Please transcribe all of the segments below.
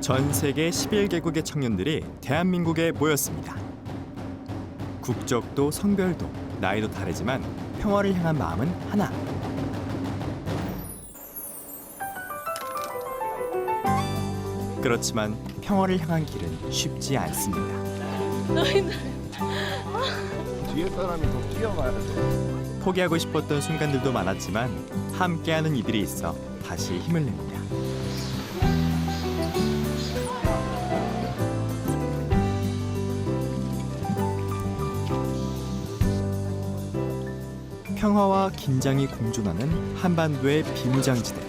전 세계 11개국의 청년들이 대한민국에 모였습니다. 국적도 성별도 나이도 다르지만 평화를 향한 마음은 하나. 그렇지만 평화를 향한 길은 쉽지 않습니다. 뒤에 사람이 더 뛰어가야 돼. 포기하고 싶었던 순간들도 많았지만 함께하는 이들이 있어 다시 힘을 냅니다. 평화와 긴장이 공존하는 한반도의 비무장지대.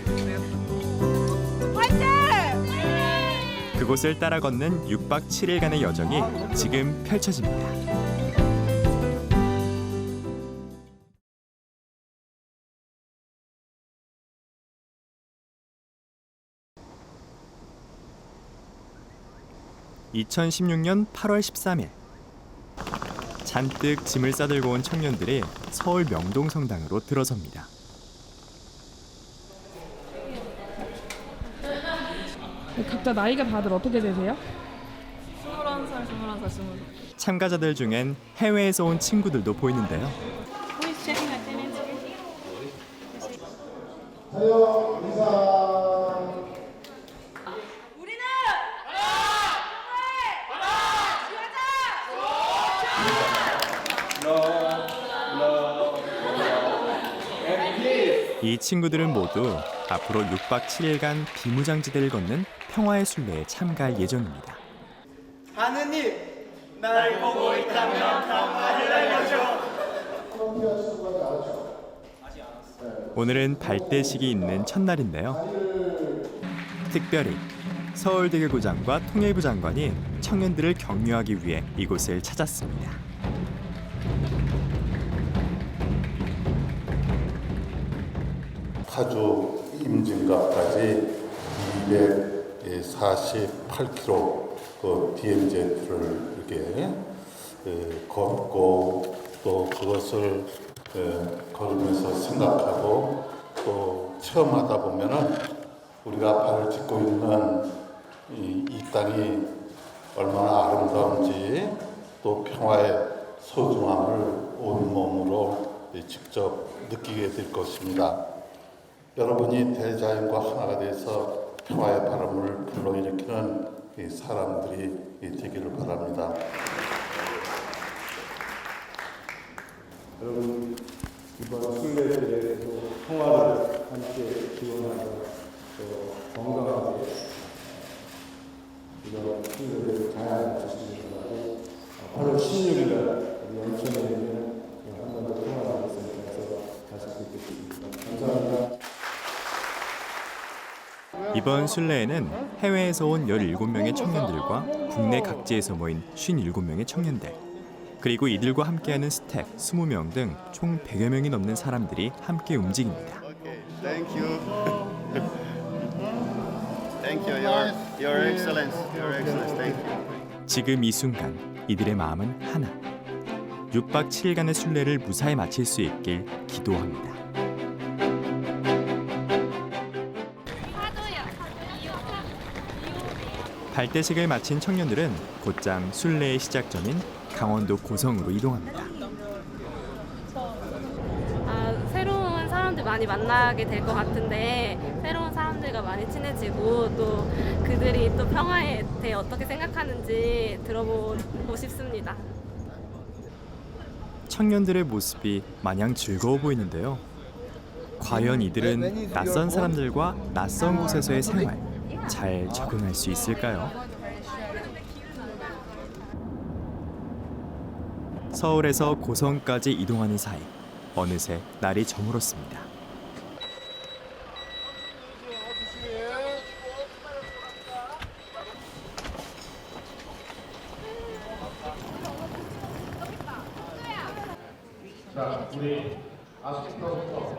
그곳을 따라 걷는 6박 7일간의 여정이 지금 펼쳐집니다. (2016년 8월 13일) 잔뜩 짐을 싸들고 온 청년들이 서울 명동성당으로 들어섭니다. 각자 나이가 다들 어떻게 되세요? 21살, 20살. 참가자들 중엔 해외에서 온 친구들도 보이는데요. 이 친구들은 모두 앞으로 6박 7일간 비무장지대를 걷는 평화의 순례에 참가할 예정입니다. 하느님, 날 보고 있다면 평화를 알려줘. 오늘은 발대식이 있는 첫날인데요. 특별히 서울대교구 장과 통일부 장관이 청년들을 격려하기 위해 이곳을 찾았습니다. 파주 임진각까지 248km 그 DMZ를 이렇게 걷고 또 그것을 걸으면서 생각하고 또 체험하다 보면은 우리가 발을 딛고 있는 이 땅이 얼마나 아름다운지 또 평화의 소중함을 온몸으로 직접 느끼게 될 것입니다. 여러분이 대자연과 하나가 돼서 평화의 바람을 불러일으키는 사람들이 되기를 바랍니다. 여러분 이번 순례에 평화를 함께 기원하고 또 건강하게 이런 순례를 잘 마치시길 바라고 8월 16일 날 우리 연천에 있는 한반도 평화센터에서 다시 뵙겠습니다. 감사합니다. 이번 순례에는 해외에서 온 17명의 청년들과 국내 각지에서 모인 57명의 청년들, 그리고 이들과 함께하는 스태프 20명 등 총 100여 명이 넘는 사람들이 함께 움직입니다. Thank you. Thank you, Your Excellency. Your Excellency. Thank you. 지금 이 순간 이들의 마음은 하나. 6박 7일간의 순례를 무사히 마칠 수 있길 기도합니다. 발대식을 마친 청년들은 곧장 순례의 시작점인 강원도 고성으로 이동합니다. 새로운 사람들 많이 만나게 될 것 같은데 새로운 사람들과 많이 친해지고 또 그들이 또 평화에 대해 어떻게 생각하는지 들어보고 싶습니다. 청년들의 모습이 마냥 즐거워 보이는데요. 과연 이들은 낯선 사람들과 낯선 곳에서의 생활 잘 적응할 수 있을까요? 서울에서 고성까지 이동하는 사이 어느새 날이 저물었습니다.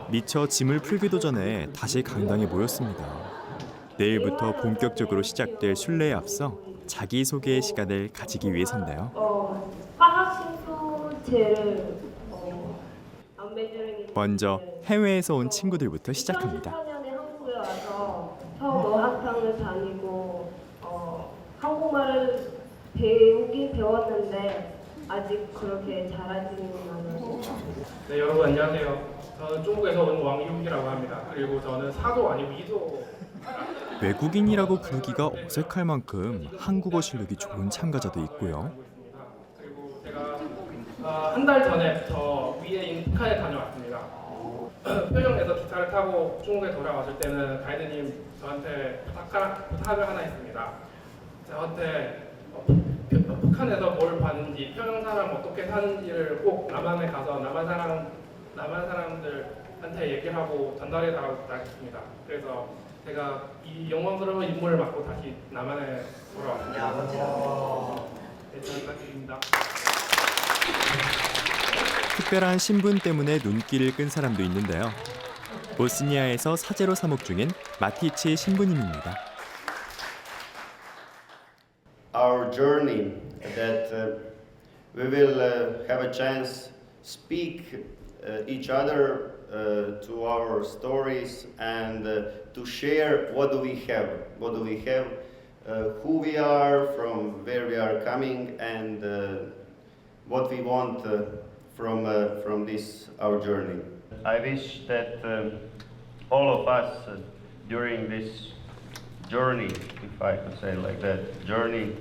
미처 짐을 풀기도 전에 다시 강당에 모였습니다. 내일부터 본격적으로 시작될 순례에 앞서 자기소개의 시간을 가지기 위해서인데요. 화학신소제를 안 매주는 먼저 해외에서 온 친구들부터 시작합니다. 2014년에 한국에 와서 처음 어학당을 다니고 배우긴 배웠는데 아직 그렇게 잘하지는 않아요. 네, 여러분 안녕하세요. 저는 중국에서 온 왕유기라고 합니다. 그리고 저는 사도 아니고 이도. 외국인이라고 부르기가 어색할 만큼 한국어 실력이 좋은 참가자도 있고요. 그리고 제가 한 달 전에부터 위에 북한에 다녀왔습니다. 표정에서 기차를 타고 중국에 돌아왔을 때는 가이드님 저한테 부탁을 하나 했습니다. 저한테 북한에서 뭘 봤는지, 평양 사람 어떻게 사는지를 꼭 남한에 가서 남한 사람들한테 얘기를 하고 전달해달라고 부탁했습니다. 그래서 제가 이 영광스러운 임무를 맡고 다시 남한에 돌아왔습니다. 네, 잘 부탁드립니다. 특별한 신분 때문에 눈길을 끈 사람도 있는데요. 보스니아에서 사제로 사목 중인 마티치 신부님입니다. Our journey that we will have a chance speak each other to our stories and to share what do we have, who we are, from where we are coming, and what we want from this our journey. I wish that all of us during this journey, if I could say like that, journey,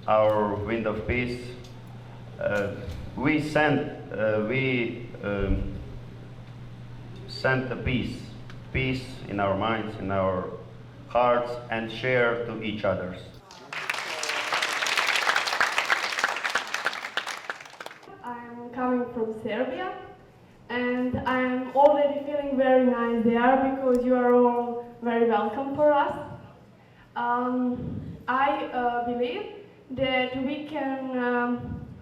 our wind of peace, we send the peace in our minds, in our hearts, and share to each others. I'm coming from Serbia, and I'm already feeling very nice there because you are all very welcome for us. I believe that we can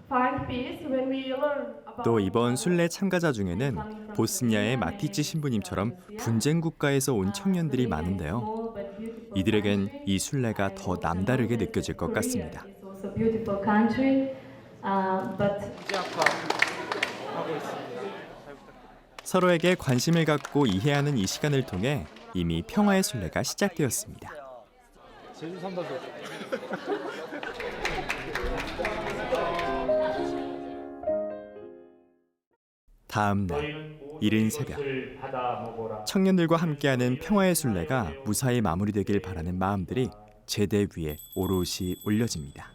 find peace when we learn about. 또 이번 순례 참가자 중에는 보스니아의 마티치 신부님처럼 분쟁 국가에서 온 청년들이 많은데요. 이들에겐 이 순례가 더 남다르게 느껴질 것 같습니다. 서로에게 관심을 갖고 이해하는 이 시간을 통해 이미 평화의 순례가 시작되었습니다. 제주 삼다도. 다음 날 이른 새벽 청년들과 함께하는 평화의 순례가 무사히 마무리되길 바라는 마음들이 제대 위에 오롯이 올려집니다.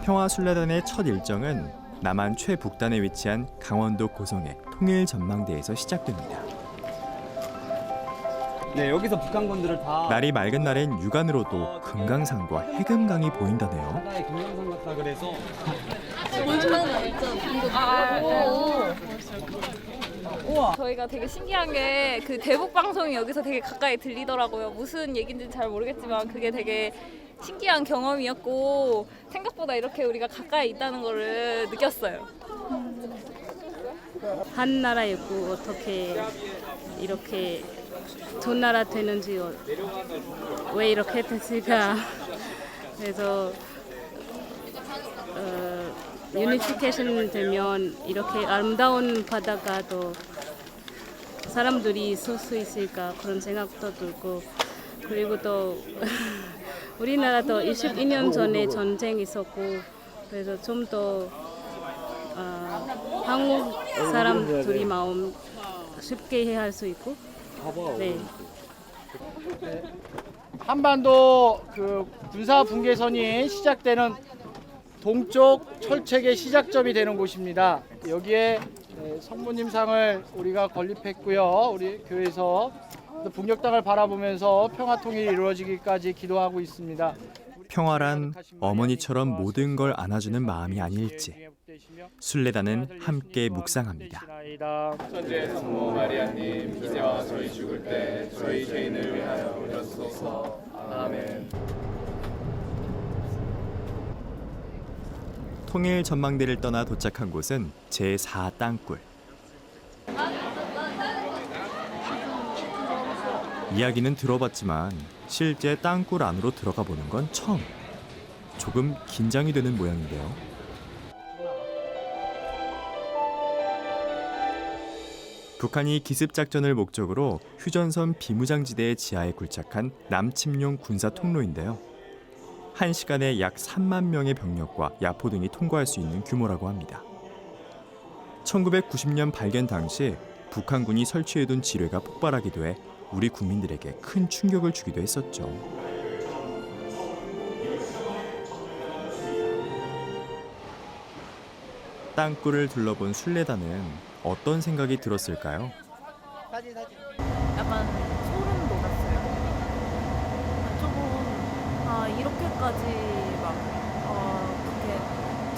평화순례단의 첫 일정은 남한 최북단에 위치한 강원도 고성의 통일전망대에서 시작됩니다. 네, 여기서 북한군들을 다 날이 맑은 날엔 육안으로도 금강산과 해금강이 보인다네요. 바다의 금강산 같다 그래서 저희가 되게 신기한 게 그 대북 방송이 여기서 되게 가까이 들리더라고요. 무슨 얘기인지는 잘 모르겠지만 그게 되게 신기한 경험이었고 생각보다 이렇게 우리가 가까이 있다는 거를 느꼈어요. 한 나라였고 어떻게 이렇게 두 나라 되는지 왜 이렇게 됐을까. 그래서 유니피케이션 되면 이렇게 아름다운 바다가 또 사람들이 있을 수 있을까 그런 생각도 들고, 그리고 또 우리나라도 22년 전에 전쟁이 있었고 그래서 좀 더 한국 사람들이 마음 쉽게 이해할 수 있고. 네. 한반도 그 군사 분계선이 시작되는 동쪽 철책의 시작점이 되는 곳입니다. 여기에 성모님상을 우리가 건립했고요. 우리 교회에서 북녘땅을 바라보면서 평화 통일이 이루어지기까지 기도하고 있습니다. 평화란 어머니처럼 모든 걸 안아주는 마음이 아닐지 순례단은 함께 묵상합니다. 천재 성모 마리아님, 이제와 저희 죽을 때 저희 죄인을 위하여 빌어주소서. 아멘. 통일 전망대를 떠나 도착한 곳은 제4 땅굴. 이야기는 들어봤지만 실제 땅굴 안으로 들어가 보는 건 처음. 조금 긴장이 되는 모양인데요. 북한이 기습작전을 목적으로 휴전선 비무장지대의 지하에 굴착한 남침용 군사 통로인데요. 1시간에 약 3만 명의 병력과 야포 등이 통과할 수 있는 규모라고 합니다. 1990년 발견 당시 북한군이 설치해둔 지뢰가 폭발하기도 해 우리 국민들에게 큰 충격을 주기도 했었죠. 땅굴을 둘러본 순례단은 어떤 생각이 들었을까요? 약간 소름 돋았어요. 조금 이렇게까지 막 그렇게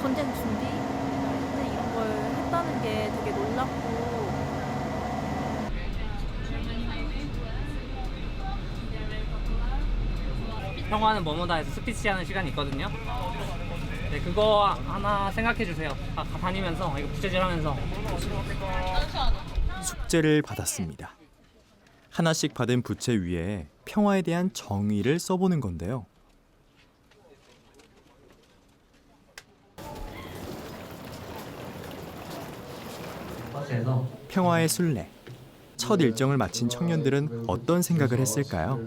전쟁 준비 이런 걸 했다는 게 되게 놀랍고. 평화는 뭐뭐다 해서 스피치 하는 시간이 있거든요. 네, 그거 하나 생각해 주세요. 다니면서 이거 부채질하면서. 숙제를 받았습니다. 하나씩 받은 부채 위에 평화에 대한 정의를 써보는 건데요. 평화의 순례. 첫 일정을 마친 청년들은 어떤 생각을 했을까요?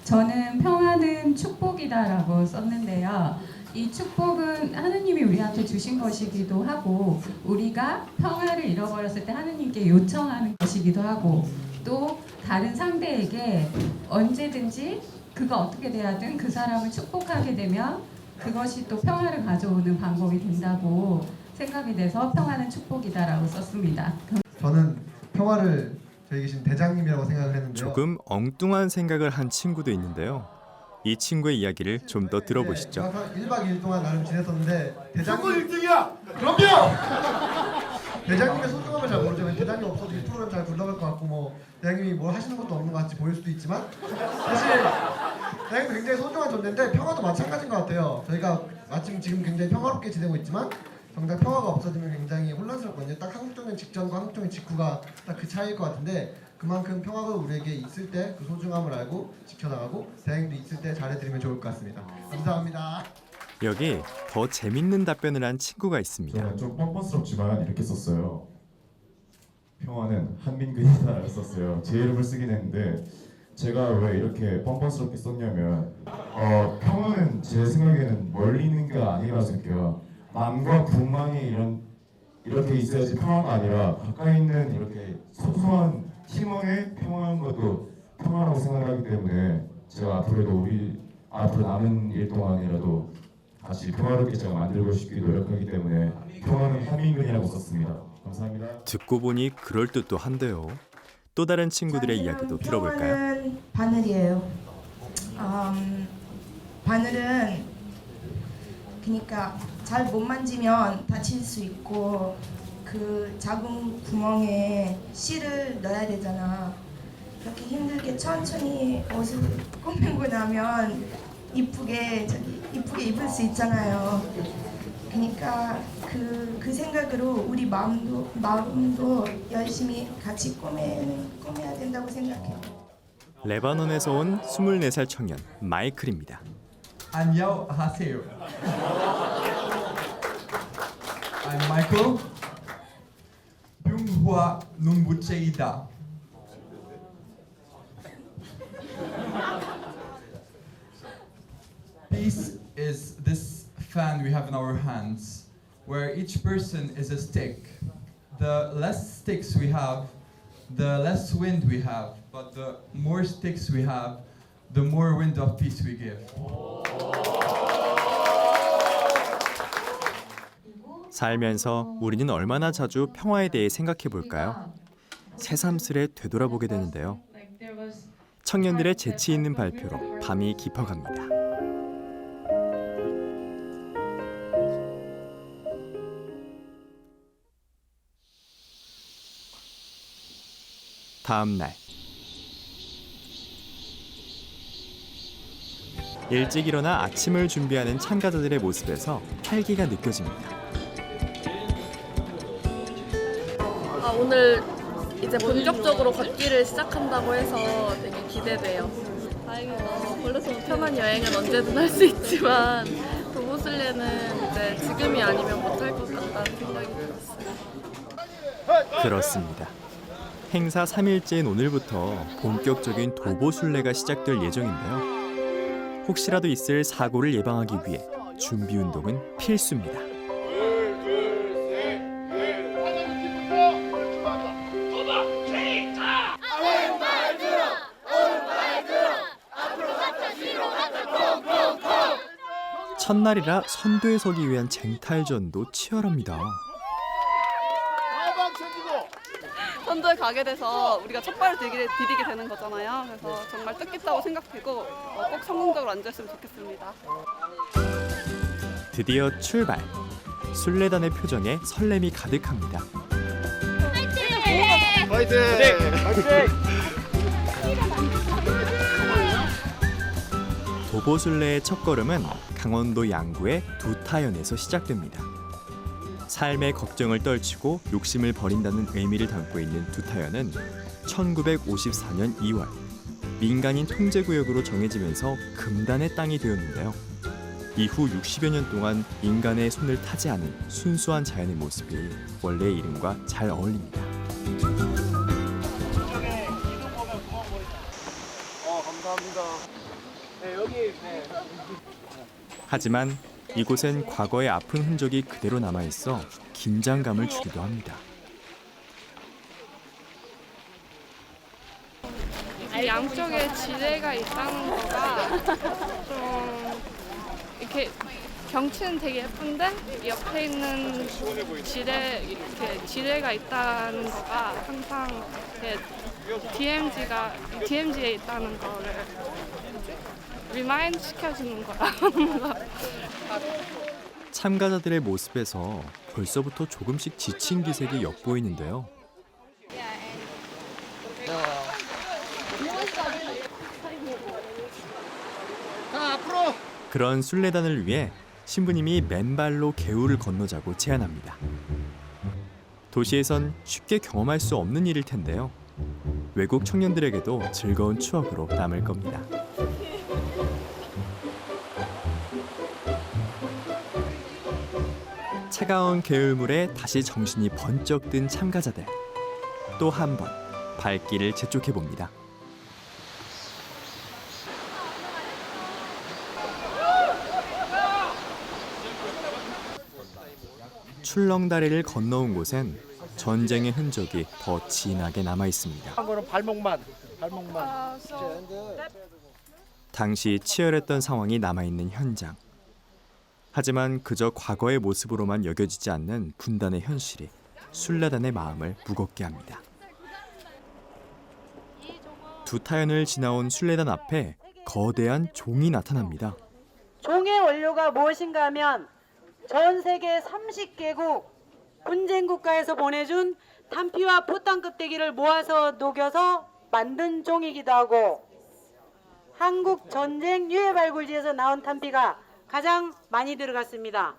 저는 평화는 축복이다라고 썼는데요. 이 축복은 하느님이 우리한테 주신 것이기도 하고 우리가 평화를 잃어버렸을 때 하느님께 요청하는 것이기도 하고 또 다른 상대에게 언제든지 그가 어떻게 돼야든 그 사람을 축복하게 되면 그것이 또 평화를 가져오는 방법이 된다고 생각이 돼서 평화는 축복이다라고 썼습니다. 저는 평화를 저기 계신 대장님이라고 생각을 했는데요. 조금 엉뚱한 생각을 한 친구도 있는데요. 이 친구의 이야기를 좀 더 들어보시죠. 1박 2일 동안 나름 지냈었는데 대장님 1등이야! 그럼요! 대장님의 소중함을 잘 모르죠. 대장님 없어도 이 프로그램 잘 굴러갈 것 같고 뭐 대장님이 뭘 하시는 것도 없는 것 같이 보일 수도 있지만 사실 대장님도 굉장히 소중한 존재인데 평화도 마찬가지인 것 같아요. 저희가 마침 지금 굉장히 평화롭게 지내고 있지만 정작 평화가 없어지면 굉장히 혼란스럽거든요. 딱 한국정년 직전과 한국정년 직후가 딱 그 차이일 것 같은데 그만큼 평화가 우리에게 있을 때 그 소중함을 알고 지켜나가고 대행도 있을 때 잘해드리면 좋을 것 같습니다. 감사합니다. 여기 더 재밌는 답변을 한 친구가 있습니다. 저는 좀 뻔뻔스럽지만 이렇게 썼어요. 평화는 한민근이다라고 썼어요. 제 이름을 쓰긴 했는데 제가 왜 이렇게 뻔뻔스럽게 썼냐면 평화는 제 생각에는 멀리 있는 게 아니라고 생각해요. 남과 북만이 이렇게 있어야지 평화가 아니라 가까이 있는 이렇게 소소한 팀원의 평화한 것도 평화라고 생각하기 때문에 제가 앞으로 남은 일 동안이라도 다시 평화롭게 제가 만들고 싶게 노력하기 때문에 평화는 한민근이라고 썼습니다. 감사합니다. 듣고 보니 그럴 듯도 한데요. 또 다른 친구들의 이야기도 들어볼까요? 평화는 바늘이에요. 바늘은 그러니까 잘 못 만지면 다칠 수 있고 그 작은 구멍에 실을 넣어야 되잖아. 그렇게 힘들게 천천히 옷을 꾸미고 나면 이쁘게 입을 수 있잖아요. 그러니까 그 생각으로 우리 마음도 열심히 같이 꾸며야 된다고 생각해요. 레바논에서 온 24살 청년 마이클입니다. 안녕하세요. I'm Michael. 평화 눈부채이다. Peace is this fan we have in our hands, where each person is a stick. The less sticks we have, the less wind we have, but the more sticks we have, the more wind of peace we give. 살면서 우리는 얼마나 자주 평화에 대해 생각해 볼까요? 새삼스레 되돌아보게 되는데요. 청년들의 재치 있는 발표로 밤이 깊어갑니다. 다음 날 일찍 일어나 아침을 준비하는 참가자들의 모습에서 활기가 느껴집니다. 오늘 이제 본격적으로 걷기를 시작한다고 해서 되게 기대돼요. 다행히 걸려서 편한 여행은 언제든 할 수 있지만 도보순례는 이제 지금이 아니면 못할 것 같다는 생각이 들었어요. 그렇습니다. 행사 3일째인 오늘부터 본격적인 도보순례가 시작될 예정인데요. 혹시라도 있을 사고를 예방하기 위해 준비 운동은 필수입니다. 첫날이라 선두에 서기 위한 쟁탈전도 치열합니다. 선두에 가게 돼서 우리가 첫 발을 디디게 되는 거잖아요. 그래서 정말 뜻깊다고 생각되고 꼭 성공적으로 앉아있으면 좋겠습니다. 드디어 출발. 순례단의 표정에 설렘이 가득합니다. 화이팅! 도보순례의 첫걸음은 강원도 양구의 두타연에서 시작됩니다. 삶의 걱정을 떨치고 욕심을 버린다는 의미를 담고 있는 두타연은 1954년 2월 민간인 통제구역으로 정해지면서 금단의 땅이 되었는데요. 이후 60여 년 동안 인간의 손을 타지 않은 순수한 자연의 모습이 원래의 이름과 잘 어울립니다. 감사합니다. 네, 여기 하지만 이곳엔 과거의 아픈 흔적이 그대로 남아있어 긴장감을 주기도 합니다. 양쪽에 지뢰가 있다는 거가 좀 이렇게 경치는 되게 예쁜데 옆에 있는 지뢰가 있다는 거가 항상 DMZ에 있다는 거를 리마인드 시켜주는 거야. 참가자들의 모습에서 벌써부터 조금씩 지친 기색이 엿보이는데요. 그런 순례단을 위해 신부님이 맨발로 개울을 건너자고 제안합니다. 도시에선 쉽게 경험할 수 없는 일일 텐데요. 외국 청년들에게도 즐거운 추억으로 남을 겁니다. 차가운 개울물에 다시 정신이 번쩍 든 참가자들. 또 한 번 발길을 재촉해 봅니다. 출렁다리를 건너온 곳엔 전쟁의 흔적이 더 진하게 남아 있습니다. 한 거는 발목만. 당시 치열했던 상황이 남아 있는 현장. 하지만 그저 과거의 모습으로만 여겨지지 않는 분단의 현실이 순례단의 마음을 무겁게 합니다. 두타연을 지나온 순례단 앞에 거대한 종이 나타납니다. 종의 원료가 무엇인가 하면 전 세계 30개국 분쟁 국가에서 보내준 탄피와 포탄 껍데기를 모아서 녹여서 만든 종이기도 하고 한국 전쟁 유해 발굴지에서 나온 탄피가 가장 많이 들어갔습니다.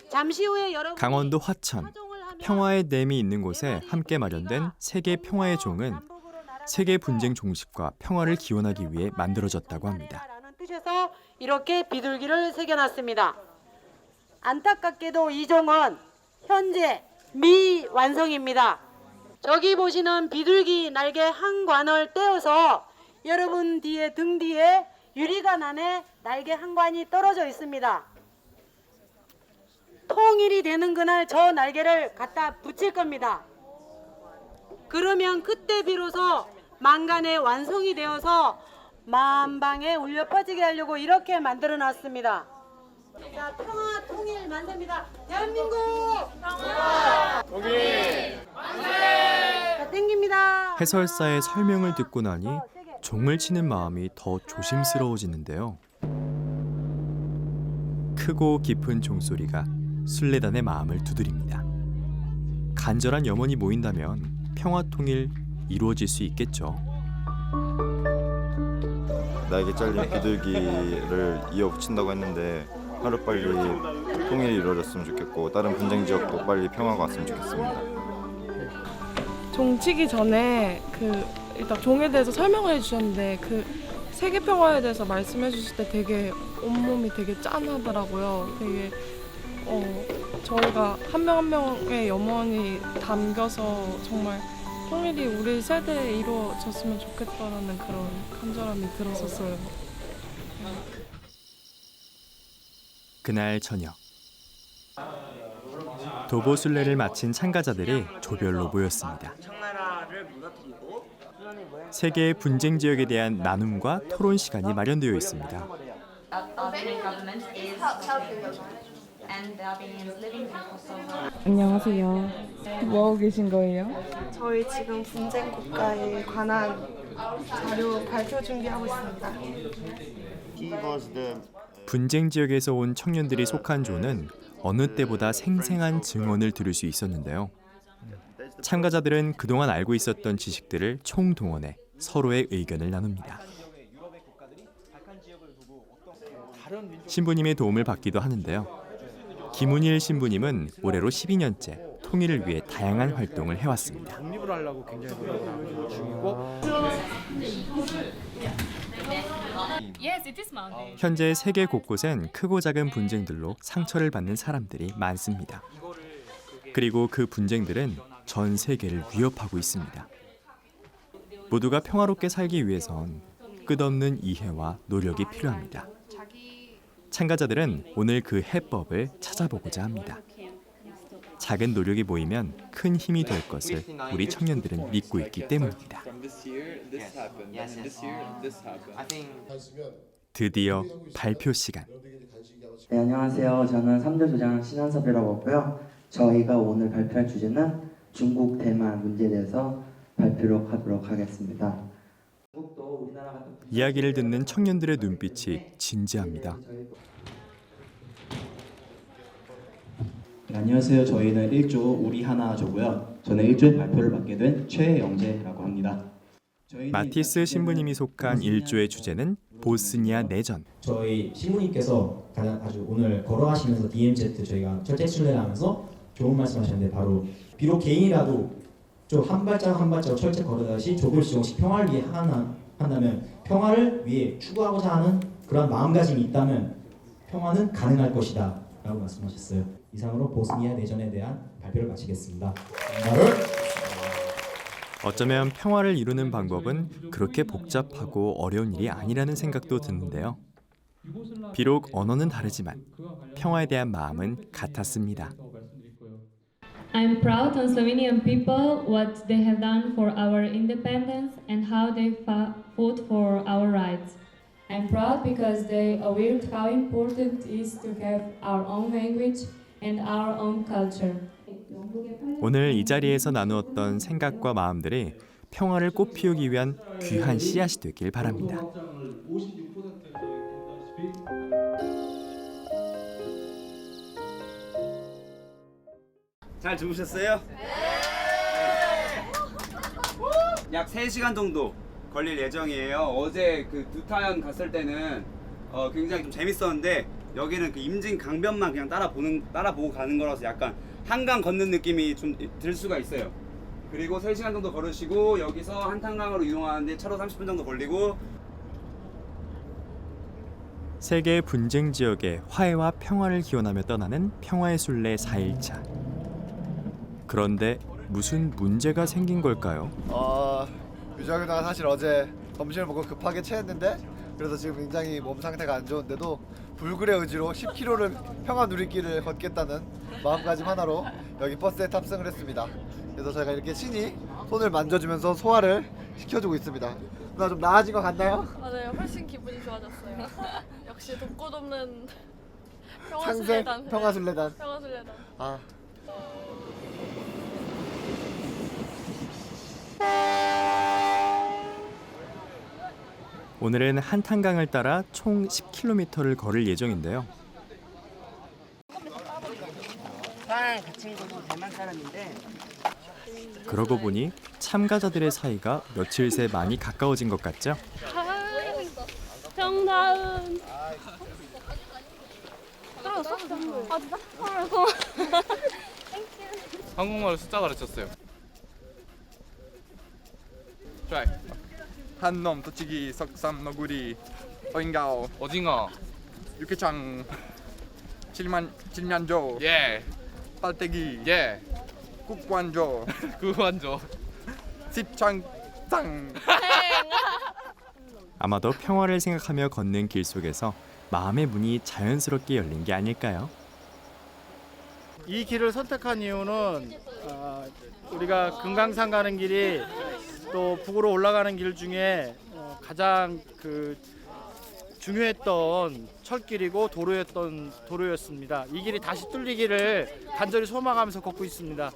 잠시 후에 여러분 강원도 화천, 평화의 댐이 있는 곳에 함께 마련된 세계 평화의 종은 세계 분쟁 종식과 평화를 기원하기 위해 만들어졌다고 합니다. 라는 뜻에서 이렇게 비둘기를 새겨놨습니다. 안타깝게도 이 종은 현재 미완성입니다. 저기 보시는 비둘기 날개 한 관을 떼어서 여러분 등 뒤에 유리관 안에 날개 한 관이 떨어져 있습니다. 통일이 되는 그날 저 날개를 갖다 붙일 겁니다. 그러면 그때 비로소 만간에 완성이 되어서 만방에 울려 퍼지게 하려고 이렇게 만들어 놨습니다. 자, 평화 통일 만세입니다. 대한민국 평화 통일 만세. 자, 땡깁니다. 해설사의 설명을 듣고 나니 종을 치는 마음이 더 조심스러워지는데요. 크고 깊은 종소리가 순례단의 마음을 두드립니다. 간절한 염원이 모인다면 평화 통일 이루어질 수 있겠죠. 나에게 잘린 비둘기를 이어붙인다고 했는데 하루빨리 통일이 이루어졌으면 좋겠고 다른 분쟁 지역도 빨리 평화가 왔으면 좋겠습니다. 종 치기 전에 일단 종에 대해서 설명을 해주셨는데 세계 평화에 대해서 말씀해 주실 때 되게 온몸이 되게 짠하더라고요. 되게 저희가 한 명 한 명의 염원이 담겨서 정말 통일이 우리 세대에 이루어졌으면 좋겠다라는 그런 간절함이 들었었어요. 그날 저녁 도보순례를 마친 참가자들이 조별로 모였습니다. 세계의 분쟁 지역에 대한 나눔과 토론 시간이 마련되어 있습니다. 안녕하세요. 뭐 하고 계신 거예요? 저희 지금 분쟁 국가에 관한 자료 발표 준비하고 있습니다. 분쟁 지역에서 온 청년들이 속한 조는 어느 때보다 생생한 증언을 들을 수 있었는데요. 참가자들은 그동안 알고 있었던 지식들을 총동원해 서로의 의견을 나눕니다. 신부님의 도움을 받기도 하는데요. 김은일 신부님은 올해로 12년째 통일을 위해 다양한 활동을 해왔습니다. 독립을 하려고 굉장히 노력을 하고 중이고. 현재 세계 곳곳엔 크고 작은 분쟁들로 상처를 받는 사람들이 많습니다. 그리고 그 분쟁들은 전 세계를 위협하고 있습니다. 모두가 평화롭게 살기 위해선 끝없는 이해와 노력이 필요합니다. 참가자들은 오늘 그 해법을 찾아보고자 합니다. 작은 노력이 모이면 큰 힘이 될 것을 우리 청년들은 믿고 있기 때문입니다. 드디어 발표 시간. 네, 안녕하세요. 저는 3대 조장 신한섭이라고 하고요. 저희가 오늘 발표할 주제는 중국 대만 문제에 대해서 발표를 하도록 하겠습니다. 이야기를 듣는 청년들의 눈빛이 진지합니다. 네, 안녕하세요. 저희는 1조 우리 하나조고요. 저는 1조의 발표를 맡게 된 최영재라고 합니다. 마티스 신부님이 속한 1조의 주제는 보스니아 내전. 저희 신부님께서 아주 오늘 걸어가시면서 DMZ 저희가 철제 순례하면서 좋은 말씀하셨는데 바로 비록 개인이라도 좀 한 발자국 한 발자국 철제 걸어가듯이 조금씩 평화를 위해 한다면 평화를 위해 추구하고자 하는 그런 마음가짐이 있다면 평화는 가능할 것이다 라고 말씀하셨어요. 이상으로 보스니아 내전에 대한 발표를 마치겠습니다. 어쩌면 평화를 이루는 방법은 그렇게 복잡하고 어려운 일이 아니라는 생각도 드는데요. 비록 언어는 다르지만 평화에 대한 마음은 같았습니다. I'm proud on Slovenian people what they have done for our independence and how they fought for our rights. I'm proud because they aware how important it is to have our own language and our own culture. 오늘 이 자리에서 나누었던 생각과 마음들이 평화를 꽃피우기 위한 귀한 씨앗이 되길 바랍니다. 잘 주무셨어요? 약 3시간 정도 걸릴 예정이에요. 어제 그 두타연 갔을 때는 굉장히 좀 재밌었는데 여기는 그 임진 강변만 그냥 따라보고 가는 거라서 약간 한강 걷는 느낌이 좀 들 수가 있어요. 그리고 3시간 정도 걸으시고 여기서 한탄강으로 이동하는데 차로 30분 정도 걸리고. 세계 분쟁 지역의 화해와 평화를 기원하며 떠나는 평화의 순례 4일차. 그런데 무슨 문제가 생긴 걸까요? 유정이가 사실 어제 점심을 먹고 급하게 체했는데 그래서 지금 굉장히 몸 상태가 안 좋은데도 불굴의 의지로 10km를 평화 누리길을 걷겠다는 마음가짐 하나로 여기 버스에 탑승을 했습니다. 그래서 저희가 이렇게 친히 손을 만져주면서 소화를 시켜주고 있습니다. 누나 좀 나아진 것 같나요? 맞아요. 훨씬 기분이 좋아졌어요. 역시 독꽃 없는 상생 평화순례단. 평화순례단. 평화순례단. 아. 오늘은 한탄강을 따라 총 10km를 걸을 예정인데요. 그 친구도 대만 사람인데. 그러고 보니 참가자들의 사이가 며칠 새 많이 가까워진 것 같죠? 정다은. 떨어졌어? 아 진짜? 고마워. 한국말로 숫자 가르쳤어요. 트라이. 한놈栃木 석삼 너구리 어잉가오 어징어 육개장 칠면조 예 빨대기 예. 국관조 구관조. 집창장. 아마도 평화를 생각하며 걷는 길 속에서 마음의 문이 자연스럽게 열린 게 아닐까요? 이 길을 선택한 이유는 우리가 금강산 가는 길이 또 북으로 올라가는 길 중에 가장 중요했던 철길이고 도로였습니다. 이 길이 다시 뚫리기를 간절히 소망하면서 걷고 있습니다.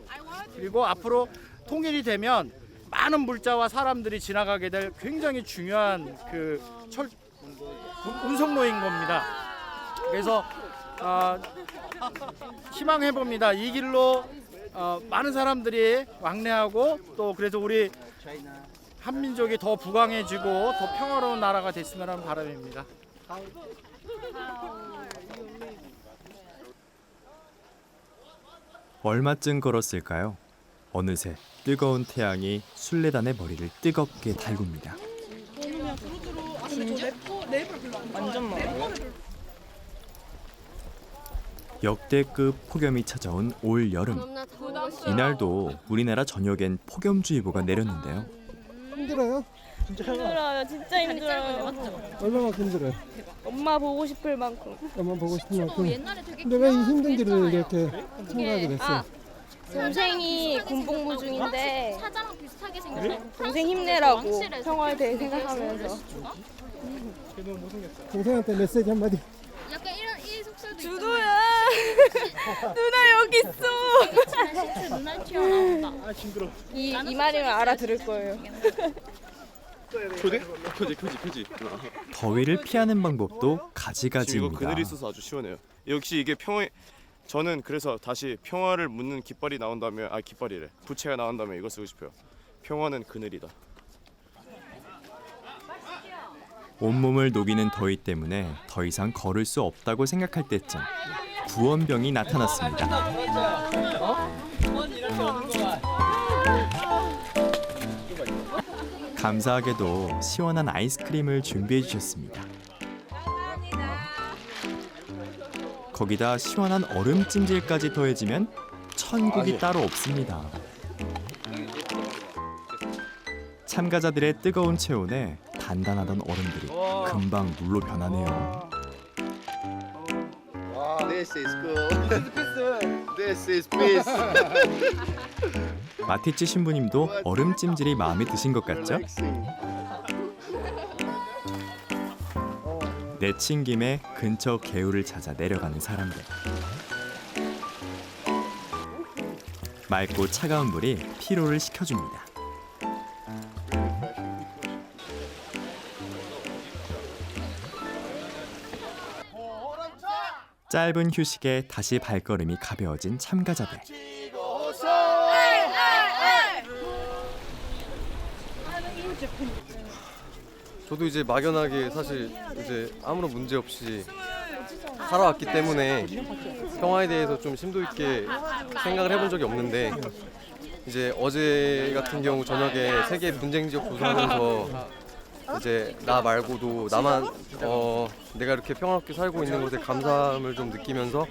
그리고 앞으로 통일이 되면 많은 물자와 사람들이 지나가게 될 굉장히 중요한 운송로인 겁니다. 그래서 희망해 봅니다. 이 길로 많은 사람들이 왕래하고 또 그래서 우리 한민족이 더 부강해지고 더 평화로운 나라가 됐으면 하는 바람입니다. 얼마쯤 걸었을까요? 어느새 뜨거운 태양이 순례단의 머리를 뜨겁게 달굽니다. 완전 많아요. 역대급 폭염이 찾아온 올 여름. 이날도 우리나라 전역엔 폭염주의보가 내렸는데요. 힘들어요? 힘들어요. 진짜 힘들어요. 얼마만큼 힘들어요? 엄마 보고 싶을 만큼. 엄마 보고 싶은 만큼. 근데 왜 이 힘든 길을 이렇게 생각하게 됐어요? 동생이 군복무 중인데 동생 힘내라고 평화에 대해 생각하면서. 동생한테 메시지 한마디. 약간 이 속설도 주도야. 누나 여기 있어. 눈알 튀어나온다. 이 말이면 알아들을 거예요. 표지. 더위를 피하는 방법도 지금 이거 가지가지입니다. 그늘이 있어서 아주 시원해요. 역시 이게 저는 그래서 다시 평화를 묻는 깃발이 나온다면 깃발이래. 부채가 나온다면 이거 쓰고 싶어요. 평화는 그늘이다. 온몸을 녹이는 더위 때문에 더 이상 걸을 수 없다고 생각할 때쯤 구원병이 나타났습니다. 감사하게도 시원한 아이스크림을 준비해 주셨습니다. 거기다 시원한 얼음 찜질까지 더해지면 천국이 따로 없습니다. 참가자들의 뜨거운 체온에 단단하던 얼음들이 금방 물로 변하네요. This is cool. This is peace. 마티치 신부님도 얼음 찜질이 마음에 드신 것 같죠? 내친 김에 근처 개울을 찾아 내려가는 사람들. 맑고 차가운 물이 피로를 식혀줍니다. 짧은 휴식에 다시 발걸음이 가벼워진 참가자들. 저도 이제 막연하게 사실 이제 아무런 문제 없이 살아왔기 때문에 평화에 대해서 좀 심도 있게 생각을 해본 적이 없는데 이제 어제 같은 경우 저녁에 세계 분쟁 지역 조사하면서 이제 나 말고도 나만 내가 이렇게 평화롭게 살고 있는 것에 감사함을 좀 느끼면서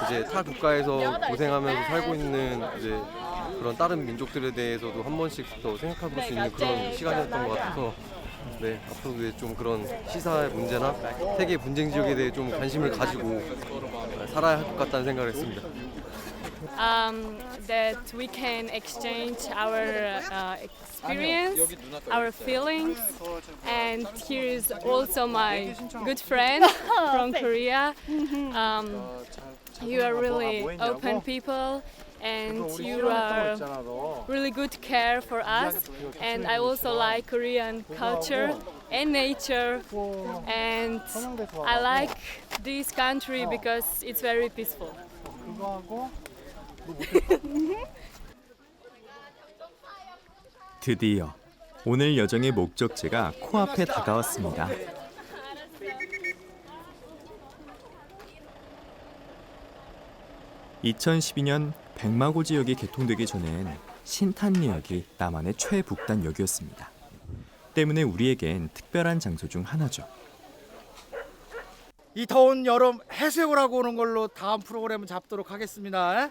이제 타 국가에서 고생하면서 살고 있는 이제 그런 다른 민족들에 대해서도 한 번씩 더 생각해볼 수 있는 그런 시간이었던 것 같아서 네, 앞으로도 좀 그런 시사의 문제나 세계 분쟁 지역에 대해 좀 관심을 가지고 살아야 할 것 같다는 생각을 했습니다. That we can exchange our experience, our feelings, and here is also my good friend from Korea. You are really open people, and you are really good care for us. And I also like Korean culture and nature, and I like this country because it's very peaceful. 드디어 오늘 여정의 목적지가 코앞에 다가왔습니다. (2012년) 백마고 지역이 개통되기 전엔 신탄리역이 남한의 최북단역이었습니다. 때문에 우리에겐 특별한 장소 중 하나죠. 이 더운 여름 해수욕을 하고 오는 걸로 다음 프로그램을 잡도록 하겠습니다.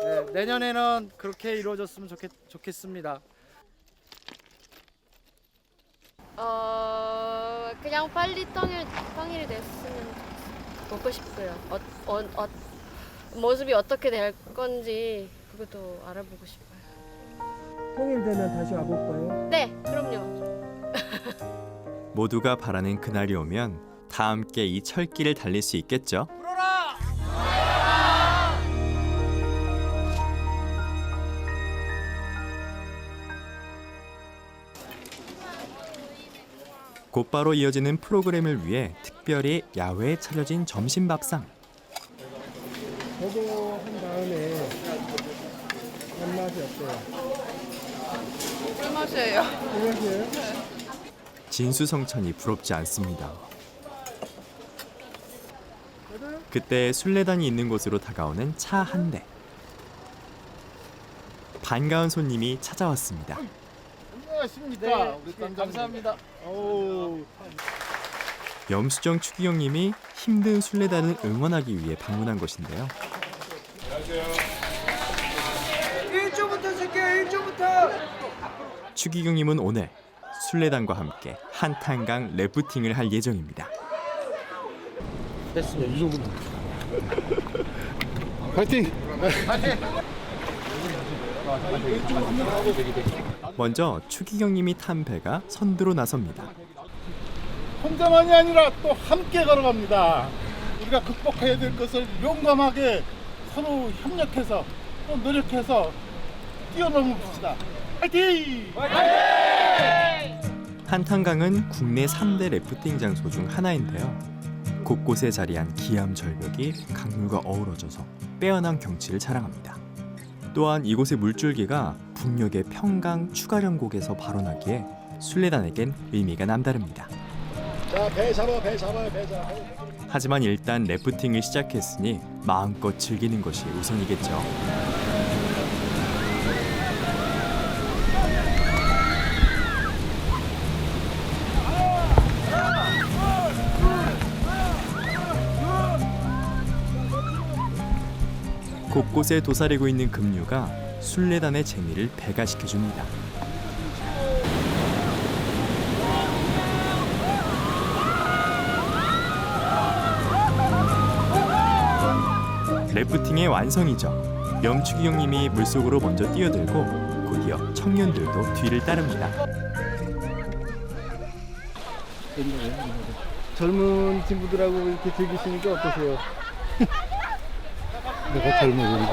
네, 내년에는 그렇게 이루어졌으면 좋겠습니다. 그냥 빨리 통일이 됐으면 보고 싶어요. 모습이 어떻게 될 건지 그것도 알아보고 싶어요. 통일되면 다시 와볼까요? 네, 그럼요. 모두가 바라는 그날이 오면 다 함께 이 철길을 달릴 수 있겠죠. 곧바로 이어지는 프로그램을 위해 특별히 야외에 차려진 점심밥상. 저도 한 다음에 맛이 어때요? 꿀맛이에요. 꿀맛이에요? 진수성찬이 부럽지 않습니다. 그때 순례단이 있는 곳으로 다가오는 차 한 대. 반가운 손님이 찾아왔습니다. 안녕하십니까. 네, 우리 감사합니다. 염수정 추기경님이 힘든 순례단을 응원하기 위해 방문한 곳인데요. 1조부터 쓸게요. 1조부터. 추기경님은 오늘 순례단과 함께 한탄강 래프팅을 할 예정입니다. 됐습니다. 이 정도면. 파이팅! 먼저 추기경님이 탄 배가 선두로 나섭니다. 혼자만이 아니라 또 함께 걸어갑니다. 우리가 극복해야 될 것을 용감하게 서로 협력해서 또 노력해서 뛰어넘읍시다. 파이팅! 한탄강은 국내 3대 래프팅 장소 중 하나인데요. 곳곳에 자리한 기암 절벽이 강물과 어우러져서 빼어난 경치를 자랑합니다. 또한 이곳의 물줄기가 북녘의 평강 추가령곡에서 발원하기에 순례단에겐 의미가 남다릅니다. 자, 배 잡아, 배 잡아요, 배 잡아. 하지만 일단 래프팅을 시작했으니 마음껏 즐기는 것이 우선이겠죠. 곳곳에 도사리고 있는 급류가 순례단의 재미를 배가시켜줍니다. 래프팅의 완성이죠. 염추기경님이 물속으로 먼저 뛰어들고 곧이어 청년들도 뒤를 따릅니다. 젊은 친구들하고 이렇게 즐기시니까 어떠세요? 내가 젊어지고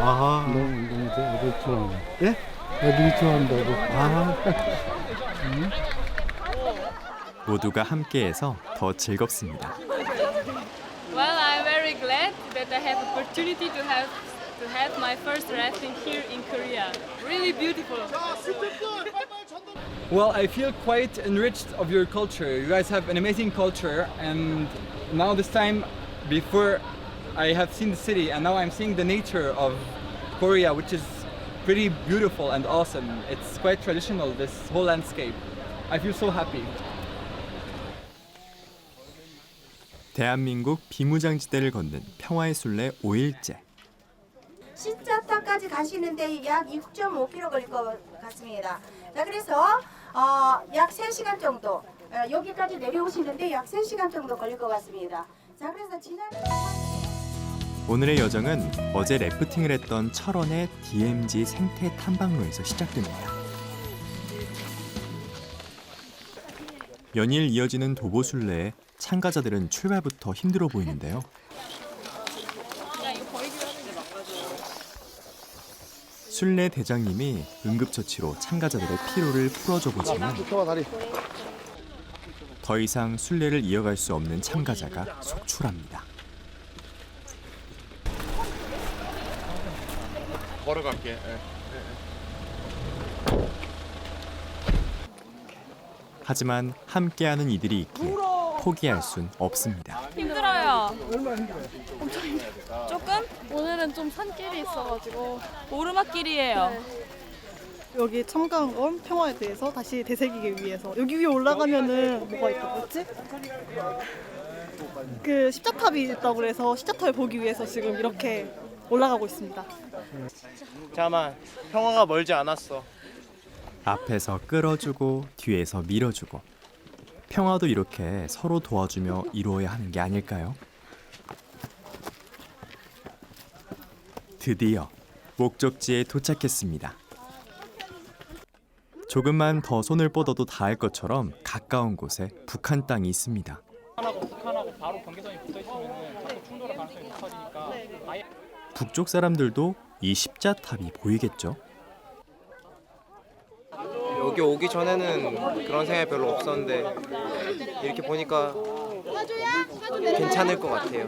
아하 너무 운동이죠. 애들 좋아한다. 예? 애들이 좋아한다고. 아. 모두가 함께해서 더 즐겁습니다. Well, I'm very glad that I have opportunity to have my first rafting here in Korea. Really beautiful. Well, I feel quite enriched of your culture. You guys have an amazing culture, and now this time, before I have seen the city, and now I'm seeing the nature of Korea, which is pretty beautiful and awesome. It's quite traditional, this whole landscape. I feel so happy. 대한민국 비무장지대를 걷는 평화의 순례 5일째. 신짜타까지 가시는데 약 6.5km 걸릴 것 같습니다. 자, 그래서 약 3시간 정도 여기까지 내려오시는데 약 3시간 정도 걸릴 것 같습니다. 자, 그래서 오늘의 여정은 어제 래프팅을 했던 철원의 DMZ 생태 탐방로에서 시작됩니다. 연일 이어지는 도보 순례에 참가자들은 출발부터 힘들어 보이는데요. 순례 대장님이 응급처치로 참가자들의 피로를 풀어줘 보지만 더 이상 순례를 이어갈 수 없는 참가자가 속출합니다. 걸어갈게. 하지만 함께하는 이들이 있기에 포기할 순 없습니다. 힘들어요. 얼마나 힘들어요? 엄청 힘들어요. 조금? 오늘은 좀 산길이 있어가지고 오르막길이에요. 네. 여기 참가한 건 평화에 대해서 다시 되새기기 위해서. 여기 위에 올라가면은 뭐가 있다고 했지? 그 십자탑이 있다고 그래서 십자탑을 보기 위해서 지금 이렇게 올라가고 있습니다. 잠깐만, 평화가 멀지 않았어. 앞에서 끌어주고 뒤에서 밀어주고 평화도 이렇게 서로 도와주며 이루어야 하는 게 아닐까요? 드디어 목적지에 도착했습니다. 조금만 더 손을 뻗어도 닿을 것처럼 가까운 곳에 북한 땅이 있습니다. 북한하고 바로 경계선이 붙어 있으면 자꾸 충돌할 가능성이 높아지니까 아예 북쪽 사람들도 이 십자탑이 보이겠죠? 여기 오기 전에는 그런 생각이 별로 없었는데 이렇게 보니까 괜찮을 것 같아요.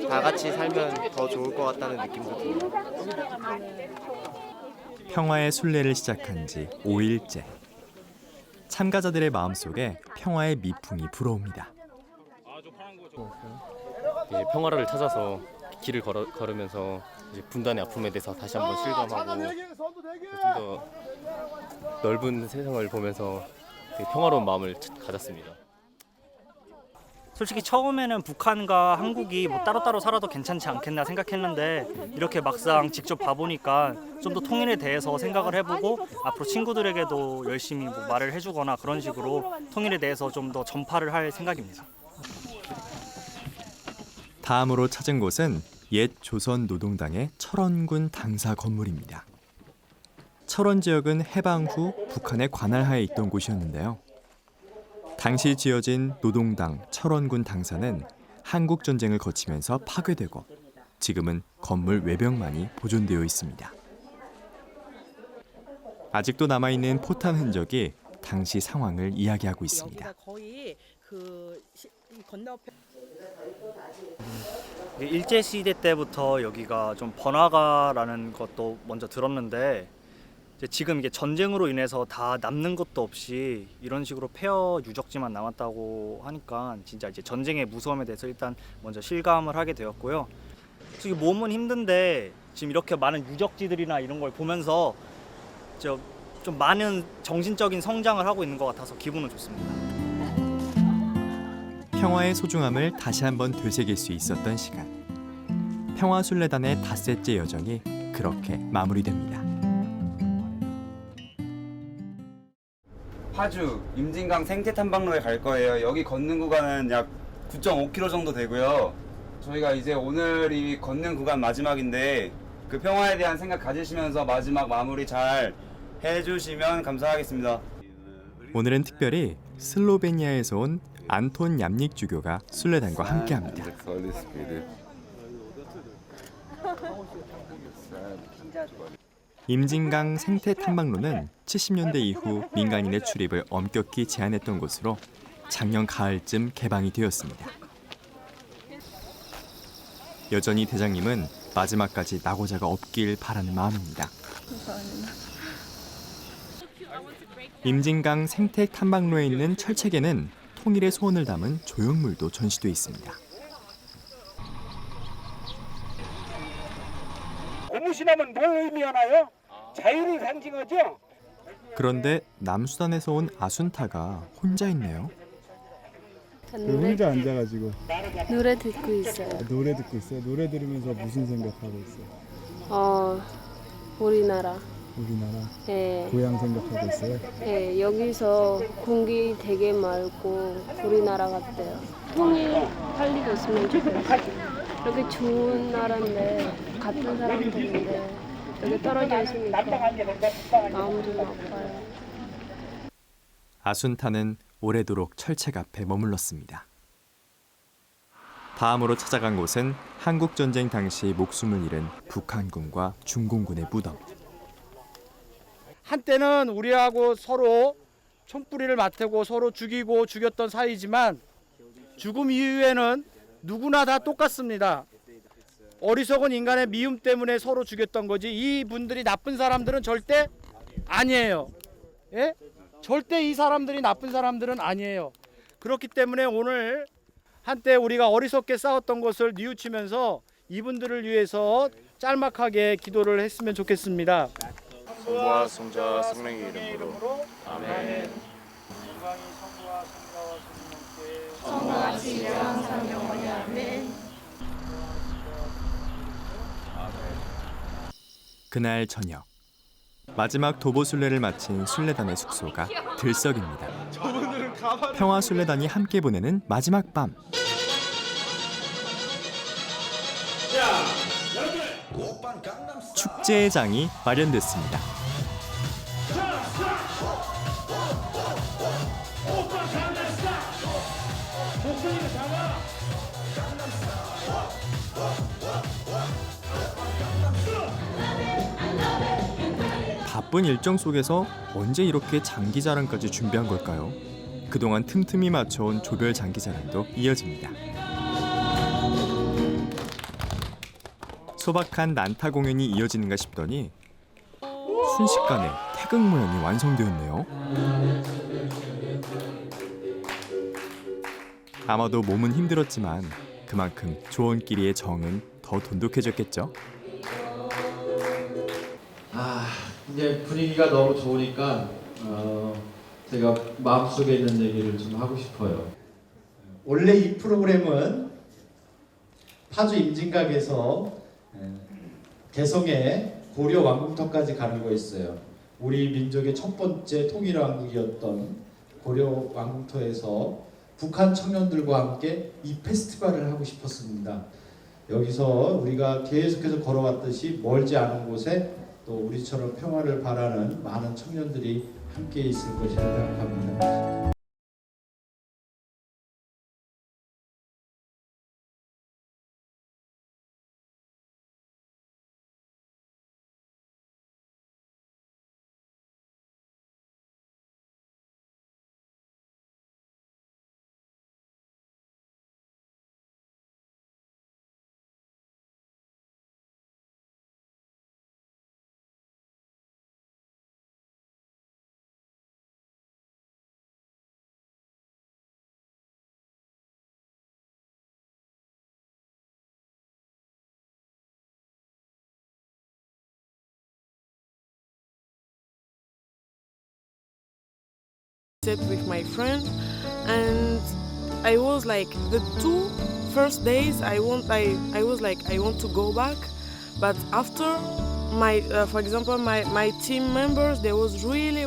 다 같이 살면 더 좋을 것 같다는 느낌도 들어요. 평화의 순례를 시작한 지 5일째. 참가자들의 마음속에 평화의 미풍이 불어옵니다. 이제 평화를 찾아서 길을 걸으면서 이제 분단의 아픔에 대해서 다시 한번 실감하고 좀 더 넓은 세상을 보면서 되게 평화로운 마음을 가졌습니다. 솔직히 처음에는 북한과 한국이 뭐 따로따로 살아도 괜찮지 않겠나 생각했는데 이렇게 막상 직접 봐보니까 좀 더 통일에 대해서 생각을 해보고 앞으로 친구들에게도 열심히 뭐 말을 해주거나 그런 식으로 통일에 대해서 좀 더 전파를 할 생각입니다. 다음으로 찾은 곳은 옛 조선노동당의 철원군 당사 건물입니다. 철원 지역은 해방 후 북한의 관할하에 있던 곳이었는데요. 당시 지어진 노동당 철원군 당사는 한국 전쟁을 거치면서 파괴되고 지금은 건물 외벽만이 보존되어 있습니다. 아직도 남아있는 포탄 흔적이 당시 상황을 이야기하고 있습니다. 거의 건너편 일제 시대 때부터 여기가 좀 번화가라는 것도 먼저 들었는데 이제 지금 이게 전쟁으로 인해서 다 남는 것도 없이 이런 식으로 폐허 유적지만 남았다고 하니까 진짜 이제 전쟁의 무서움에 대해서 일단 먼저 실감을 하게 되었고요. 솔직히 몸은 힘든데 지금 이렇게 많은 유적지들이나 이런 걸 보면서 좀 많은 정신적인 성장을 하고 있는 것 같아서 기분은 좋습니다. 평화의 소중함을 다시 한번 되새길 수 있었던 시간. 평화순례단의 닷새째 여정이 그렇게 마무리됩니다. 파주 임진강 생태탐방로에 갈 거예요. 여기 걷는 구간은 약 9.5km 정도 되고요. 저희가 이제 오늘 이 걷는 구간 마지막인데 그 평화에 대한 생각 가지시면서 마지막 마무리 잘 해주시면 감사하겠습니다. 오늘은 특별히 슬로베니아에서 온 안톤 얌닉 주교가 순례단과 함께합니다. 임진강 생태 탐방로는 70년대 이후 민간인의 출입을 엄격히 제한했던 곳으로 작년 가을쯤 개방이 되었습니다. 여전히 대장님은 마지막까지 낙오자가 없길 바라는 마음입니다. 임진강 생태 탐방로에 있는 철책에는 통일의 소원을 담은 조형물도 전시돼 있습니다. 고무신하면 뭘 의미하나요? 자유를 상징하죠? 그런데 남수단에서 온 아순타가 혼자 있네요. 혼자 앉아가지고 노래 듣고 있어요. 노래 듣고 있어요? 노래 들으면서 무슨 생각하고 있어요? 우리나라. 우리나라? 네. 고향 생각하고 있어요? 네, 여기서 공기 되게 맑고 우리나라 같아요. 통일 빨리 됐으면 좋겠어요. 이렇게 좋은 나라인데 같은 사람들인데 여기 떨어져 있으니까 마음 좀 아파요. 아순타는 오래도록 철책 앞에 머물렀습니다. 다음으로 찾아간 곳은 한국전쟁 당시 목숨을 잃은 북한군과 중공군의 무덤. 한때는 우리하고 서로 총뿌리를 맞대고 서로 죽이고 죽였던 사이지만 죽음 이후에는 누구나 다 똑같습니다. 어리석은 인간의 미움 때문에 서로 죽였던 거지 이분들이 나쁜 사람들은 절대 아니에요. 예? 절대 이 사람들이 나쁜 사람들은 아니에요. 그렇기 때문에 오늘 한때 우리가 어리석게 싸웠던 것을 뉘우치면서 이분들을 위해서 짤막하게 기도를 했으면 좋겠습니다. 성부와 성자와 성령의 이름으로 아멘. 성부같이 영원히 아멘. 아멘. 그날 저녁 마지막 도보 순례를 마친 순례단의 숙소가 들썩입니다. 평화 순례단이 함께 보내는 마지막 밤. 축제의 장이 마련됐습니다. 바쁜 일정 속에서 언제 이렇게 장기자랑까지 준비한 걸까요? 그동안 틈틈이 맞춰온 조별 장기자랑도 이어집니다. 소박한 난타 공연이 이어지는가 싶더니 순식간에 태극 모형이 완성되었네요. 아마도 몸은 힘들었지만 그만큼 조원끼리의 정은 더 돈독해졌겠죠. 이제 분위기가 너무 좋으니까 제가 마음속에 있는 얘기를 좀 하고 싶어요. 원래 이 프로그램은 파주 임진각에서 개성의 고려 왕궁터까지 가는 거였어요. 우리 민족의 첫 번째 통일왕국이었던 고려 왕궁터에서 북한 청년들과 함께 이 페스티벌을 하고 싶었습니다. 여기서 우리가 계속해서 걸어왔듯이 멀지 않은 곳에 또 우리처럼 평화를 바라는 많은 청년들이 함께 있을 것이라 생각합니다. With my friend, and I was like the 2 first days I was like I want to go back, but after my for example my team members, they was really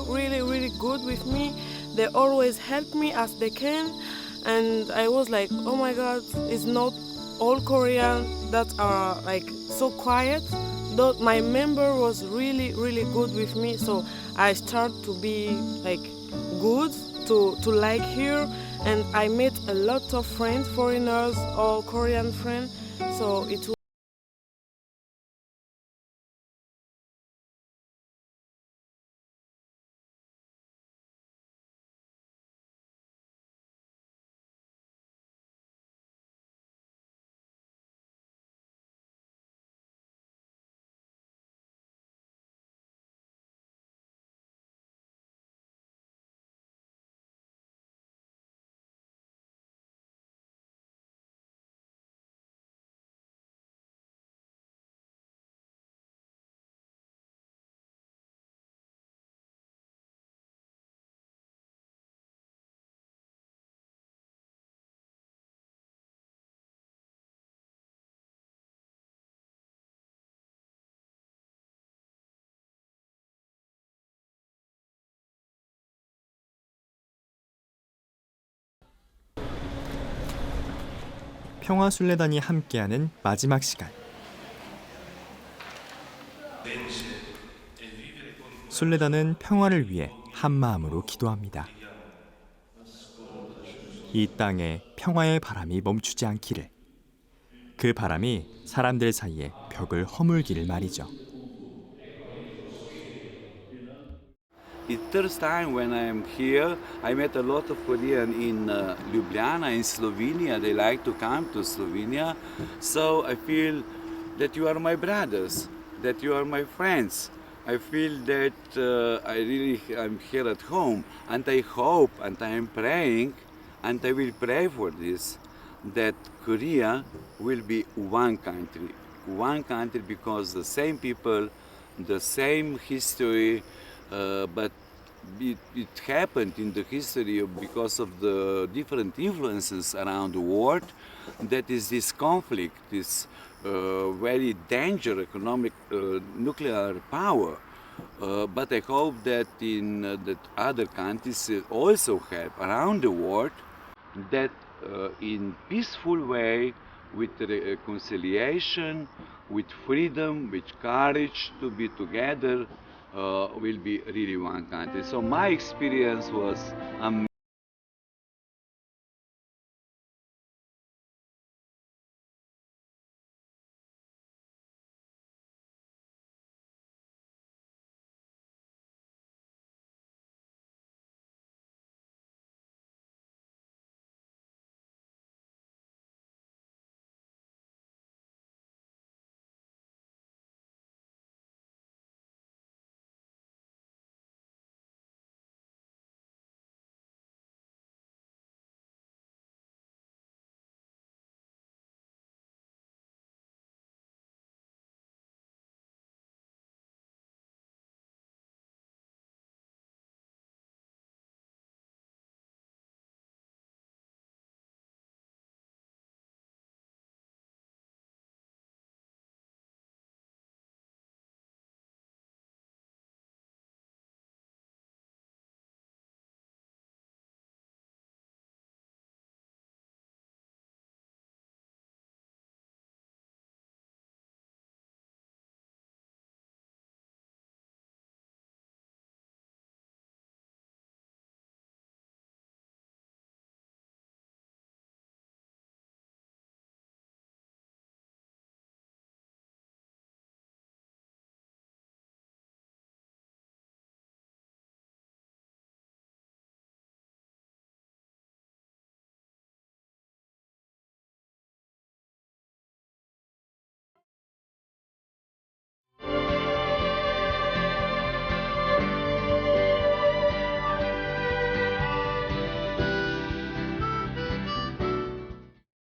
good with me. They always help me as they can, and I was like, oh my god, it's not all Korean that are like so quiet. Though my member was really good with me, so I start to be like good to like here, and I met a lot of friends, foreigners or Korean friends, so it was 평화순례단이 함께하는 마지막 시간. 순례단은 평화를 위해 한마음으로 기도합니다. 이 땅에 평화의 바람이 멈추지 않기를, 그 바람이 사람들 사이에 벽을 허물기를 말이죠. The first time when I am here, I met a lot of Koreans in Ljubljana, in Slovenia. They like to come to Slovenia. So I feel that you are my brothers, that you are my friends. I feel that I'm here at home, and I hope, and I am praying, and I will pray for this, that Korea will be one country because the same people, the same history, but it happened in the history because of the different influences around the world. That is this conflict, this very dangerous economic nuclear power. But I hope that that other countries also help around the world, that in peaceful way, with reconciliation, with freedom, with courage to be together, will be really one country. So my experience was amazing.